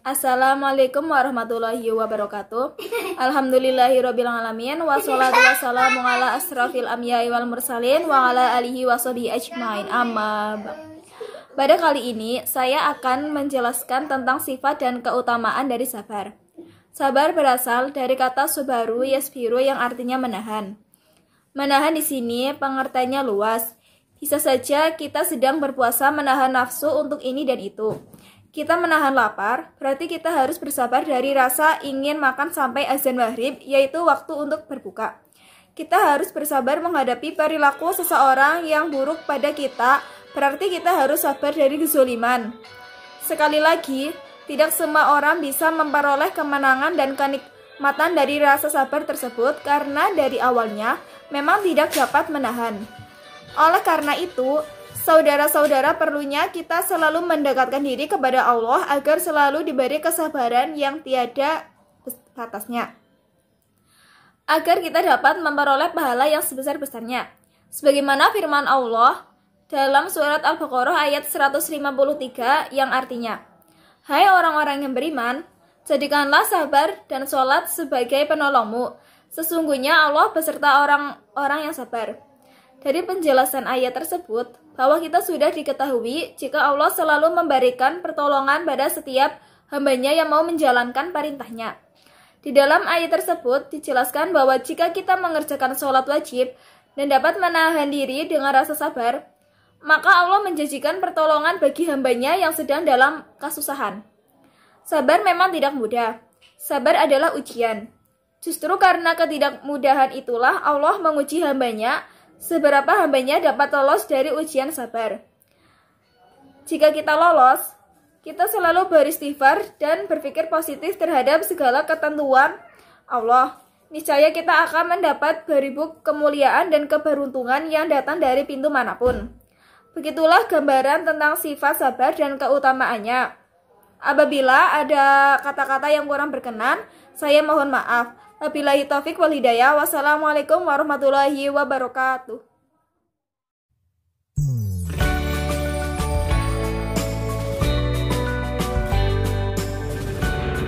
Assalamualaikum warahmatullahi wabarakatuh. Alhamdulillahirabbil alamin wassalatu wassalamu ala asrafil anbiya'i wal mursalin wa ala alihi washabihi ajmain. Amma ba'd. Pada kali ini saya akan menjelaskan tentang sifat dan keutamaan dari sabar. Sabar berasal dari kata subaru yasbiru yang artinya menahan. Menahan di sini pengertiannya luas. Bisa saja kita sedang berpuasa menahan nafsu untuk ini dan itu. Kita menahan lapar, berarti kita harus bersabar dari rasa ingin makan sampai azan maghrib, yaitu waktu untuk berbuka. Kita harus bersabar menghadapi perilaku seseorang yang buruk pada kita, berarti kita harus sabar dari kezoliman. Sekali lagi, tidak semua orang bisa memperoleh kemenangan dan kenikmatan dari rasa sabar tersebut karena dari awalnya memang tidak dapat menahan. Oleh karena itu, saudara-saudara, perlunya kita selalu mendekatkan diri kepada Allah agar selalu diberi kesabaran yang tiada batasnya, agar kita dapat memperoleh pahala yang sebesar-besarnya. Sebagaimana firman Allah dalam surat Al-Baqarah ayat 153 yang artinya, "Hai orang-orang yang beriman, jadikanlah sabar dan sholat sebagai penolongmu. Sesungguhnya Allah beserta orang-orang yang sabar." Dari penjelasan ayat tersebut, bahwa kita sudah diketahui jika Allah selalu memberikan pertolongan pada setiap hambanya yang mau menjalankan perintahnya. Di dalam ayat tersebut dijelaskan bahwa jika kita mengerjakan sholat wajib dan dapat menahan diri dengan rasa sabar, maka Allah menjanjikan pertolongan bagi hambanya yang sedang dalam kesusahan. Sabar memang tidak mudah. Sabar adalah ujian. Justru karena ketidakmudahan itulah Allah menguji hambanya, seberapa hambanya dapat lolos dari ujian sabar. Jika kita lolos, kita selalu beristighfar dan berpikir positif terhadap segala ketentuan Allah. Niscaya kita akan mendapat beribu kemuliaan dan keberuntungan yang datang dari pintu manapun. Begitulah gambaran tentang sifat sabar dan keutamaannya. Apabila ada kata-kata yang kurang berkenan, saya mohon maaf. Wabillahi taufik wal hidayah. Wassalamualaikum warahmatullahi wabarakatuh.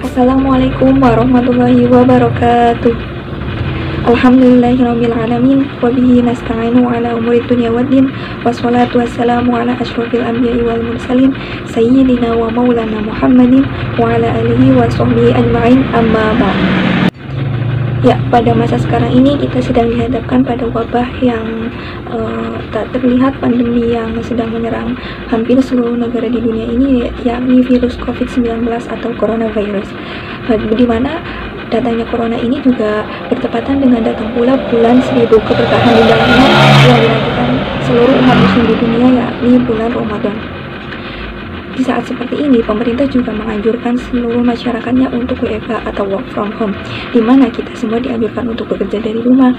Assalamualaikum warahmatullahi wabarakatuh. Alhamdulillahirabbil alamin wa bihi nasta'inu ala umuri dunya waddin wassalatu wassalamu ala asyrofil anbiya'i wal mursalin sayyidina wa maulana Muhammadin wa ala alihi wa sahbihi ajma'in. Amma ba'd. Ya, pada masa sekarang ini kita sedang dihadapkan pada wabah yang tak terlihat, pandemi yang sedang menyerang hampir seluruh negara di dunia ini, yakni virus COVID-19 atau coronavirus. Di mana datangnya corona ini juga bertepatan dengan datang pula bulan 1000 keberkahan di dalamnya yang dilakukan seluruh umat muslim di dunia, yakni bulan Ramadan. Di saat seperti ini, pemerintah juga menganjurkan seluruh masyarakatnya untuk WFH atau work from home, di mana kita semua dianjurkan untuk bekerja dari rumah,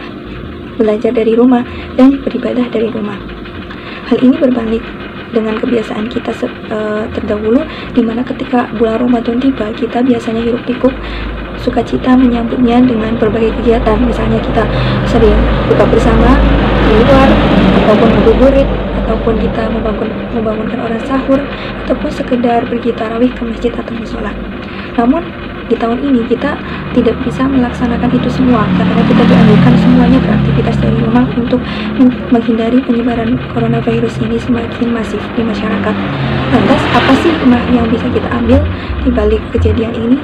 belajar dari rumah, dan beribadah dari rumah. Hal ini berbalik dengan kebiasaan kita terdahulu, di mana ketika bulan Ramadan tiba, kita biasanya hiruk pikuk sukacita menyambutnya dengan berbagai kegiatan. Misalnya kita sering buka bersama di luar, ataupun ngabuburit, ataupun kita membangunkan orang sahur, ataupun sekedar pergi tarawih ke masjid atau musola. Namun di tahun ini kita tidak bisa melaksanakan itu semua karena kita dianjurkan semuanya beraktivitas dari rumah untuk menghindari penyebaran coronavirus ini semakin masif di masyarakat. Lantas apa sih hikmah yang bisa kita ambil di balik kejadian ini?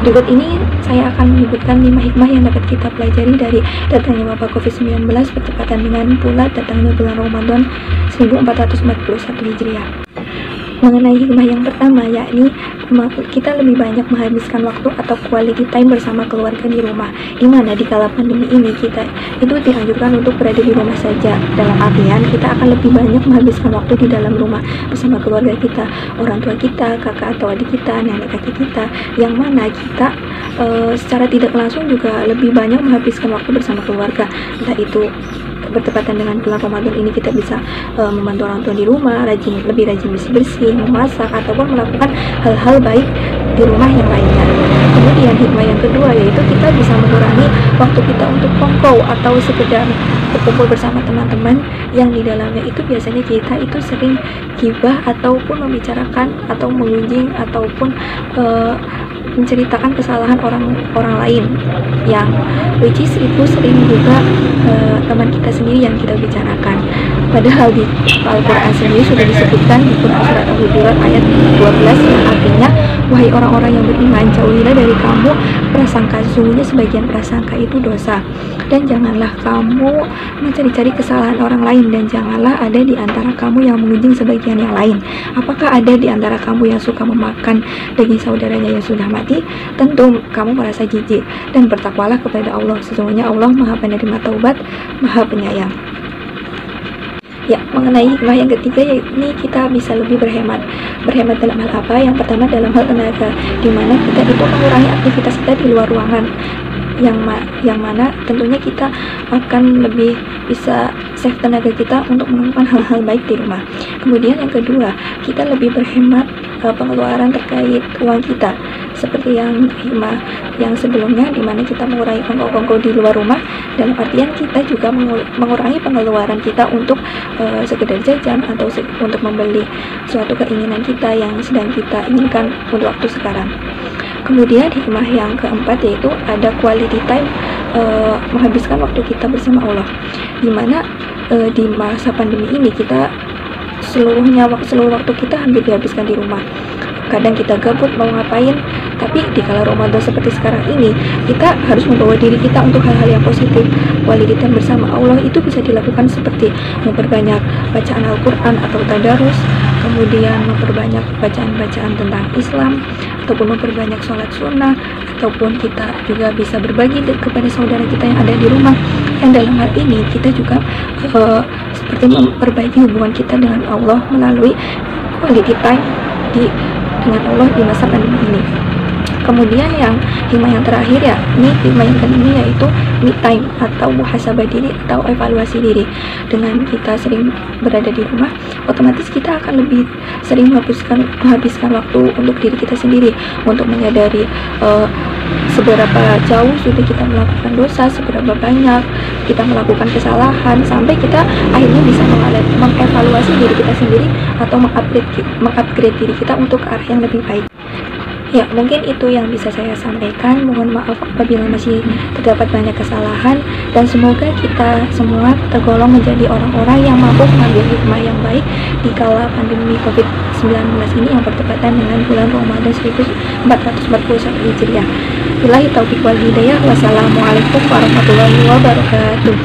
Berikut ini saya akan menyebutkan 5 hikmah yang dapat kita pelajari dari datangnya wabah COVID-19 bertepatan dengan pula datangnya bulan Ramadan 1441 Hijriah. Mengenai hikmah yang pertama, yakni kita lebih banyak menghabiskan waktu atau quality time bersama keluarga di rumah, di mana di kala pandemi ini kita itu dianjurkan untuk berada di rumah saja. Dalam artian kita akan lebih banyak menghabiskan waktu di dalam rumah bersama keluarga kita, orang tua kita, kakak atau adik kita, nenek kakek kita, yang mana kita secara tidak langsung juga lebih banyak menghabiskan waktu bersama keluarga. Entah itu bertepatan dengan bulan Ramadan ini kita bisa membantu orang tua di rumah, lebih rajin bersih-bersih, memasak, ataupun melakukan hal-hal baik di rumah yang lainnya. Kemudian hikmah yang kedua yaitu kita bisa mengurangi waktu kita untuk kongkow atau sekedar berkumpul bersama teman-teman yang di dalamnya itu biasanya kita itu sering gibah ataupun membicarakan atau mengunjing ataupun menceritakan kesalahan orang lain, yang which is itu sering juga teman kita sendiri yang kita bicarakan. Padahal di Al-Quran sendiri sudah disebutkan di Quran surat Al-Hujurat ayat 12 yang artinya, wahai orang-orang yang beriman, jauhilah dari kamu prasangka, sesungguhnya sebagian prasangka itu dosa, dan janganlah kamu mencari-cari kesalahan orang lain, dan janganlah ada di antara kamu yang mengunjing sebagian yang lain. Apakah ada di antara kamu yang suka memakan daging saudaranya yang sudah mati? Tentu kamu merasa jijik, dan bertakwalah kepada Allah, sesungguhnya Allah Maha Penerima Taubat, Maha Penyayang. Ya, mengenai hikmah yang ketiga, yakni kita bisa lebih berhemat. Berhemat dalam hal apa? Yang pertama dalam hal tenaga, di mana kita itu mengurangi aktivitas kita di luar ruangan, yang mana tentunya kita akan lebih bisa save tenaga kita untuk melakukan hal-hal baik di rumah. Kemudian yang kedua, kita lebih berhemat pengeluaran terkait uang kita, seperti yang hikmah yang sebelumnya, di mana kita mengurangi kongko-kongko di luar rumah, dalam artian kita juga mengurangi pengeluaran kita untuk sekedar jajan atau untuk membeli suatu keinginan kita yang sedang kita inginkan untuk waktu sekarang. Kemudian hikmah yang keempat yaitu ada quality time, menghabiskan waktu kita bersama Allah, dimana di masa pandemi ini kita seluruh waktu kita hampir dihabiskan di rumah. Kadang kita gabut mau ngapain, tapi di kala Ramadan seperti sekarang ini, kita harus membawa diri kita untuk hal-hal yang positif. Quality time bersama Allah itu bisa dilakukan seperti memperbanyak bacaan Al-Quran atau tadarus, kemudian memperbanyak bacaan-bacaan tentang Islam, ataupun memperbanyak sholat sunnah, ataupun kita juga bisa berbagi kepada saudara kita yang ada di rumah. Dan dalam hal ini kita juga seperti memperbaiki hubungan kita dengan Allah melalui quality time dengan Allah di masa pandemi ini. Kemudian yang hikmah yang terakhir ya, ini hikmah yang kelima yaitu me time atau muhasabah diri atau evaluasi diri. Dengan kita sering berada di rumah, otomatis kita akan lebih sering menghabiskan waktu untuk diri kita sendiri, untuk menyadari seberapa jauh sudah kita melakukan dosa, seberapa banyak kita melakukan kesalahan, sampai kita akhirnya bisa mengevaluasi diri kita sendiri atau mengupgrade diri kita untuk ke arah yang lebih baik. Ya, mungkin itu yang bisa saya sampaikan. Mohon maaf apabila masih terdapat banyak kesalahan, dan semoga kita semua tergolong menjadi orang-orang yang mampu mengambil hikmah yang baik di kala pandemi COVID-19 ini yang bertepatan dengan bulan Ramadan 1441 Hijriah. Billahi taufiq wal hidayah. Wassalamualaikum warahmatullahi wabarakatuh.